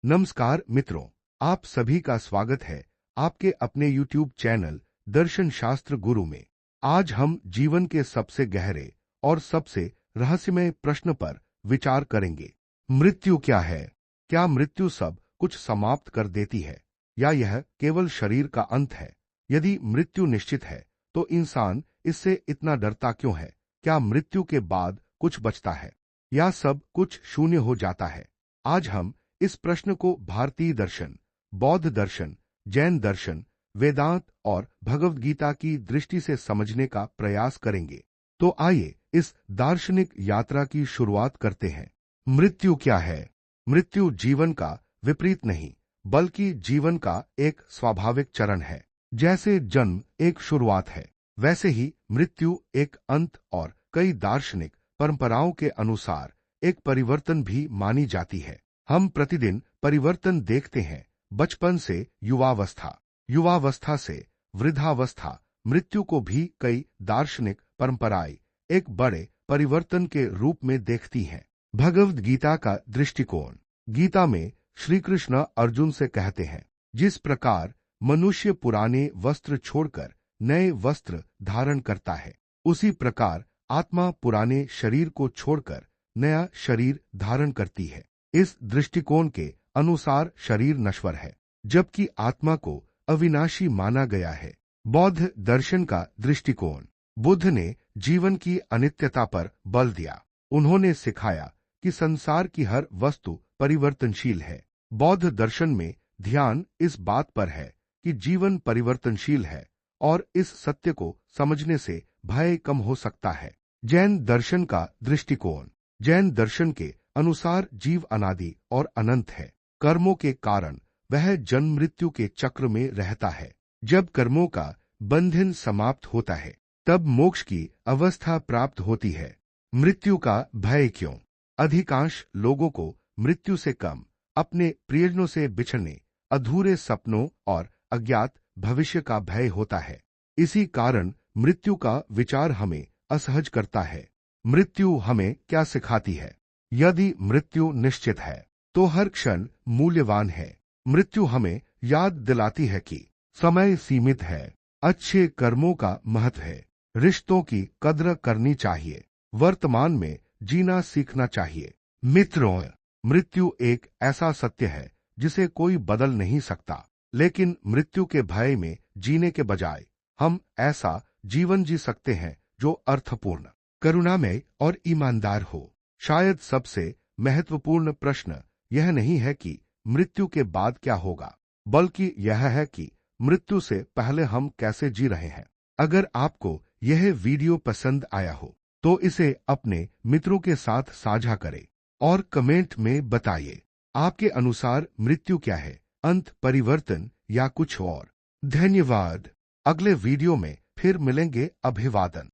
नमस्कार मित्रों, आप सभी का स्वागत है आपके अपने YouTube चैनल दर्शन शास्त्र गुरु में। आज हम जीवन के सबसे गहरे और सबसे रहस्यमय प्रश्न पर विचार करेंगे। मृत्यु क्या है? क्या मृत्यु सब कुछ समाप्त कर देती है या यह केवल शरीर का अंत है? यदि मृत्यु निश्चित है तो इंसान इससे इतना डरता क्यों है? क्या मृत्यु के बाद कुछ बचता है या सब कुछ शून्य हो जाता है? आज हम इस प्रश्न को भारतीय दर्शन, बौद्ध दर्शन, जैन दर्शन, वेदांत और भगवद गीता की दृष्टि से समझने का प्रयास करेंगे। तो आइए इस दार्शनिक यात्रा की शुरुआत करते हैं। मृत्यु क्या है? मृत्यु जीवन का विपरीत नहीं, बल्कि जीवन का एक स्वाभाविक चरण है। जैसे जन्म एक शुरुआत है, वैसे ही मृत्यु एक अंत और कई दार्शनिक परंपराओं के अनुसार एक परिवर्तन भी मानी जाती है। हम प्रतिदिन परिवर्तन देखते हैं, बचपन से युवावस्था, युवावस्था से वृद्धावस्था। मृत्यु को भी कई दार्शनिक परंपराएं एक बड़े परिवर्तन के रूप में देखती हैं। भगवद गीता का दृष्टिकोण। गीता में श्री कृष्ण अर्जुन से कहते हैं, जिस प्रकार मनुष्य पुराने वस्त्र छोड़कर नए वस्त्र धारण करता है, उसी प्रकार आत्मा पुराने शरीर को छोड़कर नया शरीर धारण करती है। इस दृष्टिकोण के अनुसार शरीर नश्वर है, जबकि आत्मा को अविनाशी माना गया है। बौद्ध दर्शन का दृष्टिकोण। बुद्ध ने जीवन की अनित्यता पर बल दिया। उन्होंने सिखाया कि संसार की हर वस्तु परिवर्तनशील है। बौद्ध दर्शन में ध्यान इस बात पर है कि जीवन परिवर्तनशील है और इस सत्य को समझने से भय कम हो सकता है। जैन दर्शन का दृष्टिकोण। जैन दर्शन के अनुसार जीव अनादि और अनंत है। कर्मों के कारण वह जन्म मृत्यु के चक्र में रहता है। जब कर्मों का बंधन समाप्त होता है, तब मोक्ष की अवस्था प्राप्त होती है। मृत्यु का भय क्यों? अधिकांश लोगों को मृत्यु से कम अपने प्रियजनों से बिछड़ने, अधूरे सपनों और अज्ञात भविष्य का भय होता है। इसी कारण मृत्यु का विचार हमें असहज करता है। मृत्यु हमें क्या सिखाती है? यदि मृत्यु निश्चित है तो हर क्षण मूल्यवान है। मृत्यु हमें याद दिलाती है कि समय सीमित है, अच्छे कर्मों का महत्व है, रिश्तों की कद्र करनी चाहिए, वर्तमान में जीना सीखना चाहिए। मित्रों, मृत्यु एक ऐसा सत्य है जिसे कोई बदल नहीं सकता, लेकिन मृत्यु के भय में जीने के बजाय हम ऐसा जीवन जी सकते हैं जो अर्थपूर्ण, करुणामय और ईमानदार हो। शायद सबसे महत्वपूर्ण प्रश्न यह नहीं है कि मृत्यु के बाद क्या होगा, बल्कि यह है कि मृत्यु से पहले हम कैसे जी रहे हैं। अगर आपको यह वीडियो पसंद आया हो तो इसे अपने मित्रों के साथ साझा करें और कमेंट में बताइए आपके अनुसार मृत्यु क्या है, अंत, परिवर्तन या कुछ और। धन्यवाद। अगले वीडियो में फिर मिलेंगे। अभिवादन।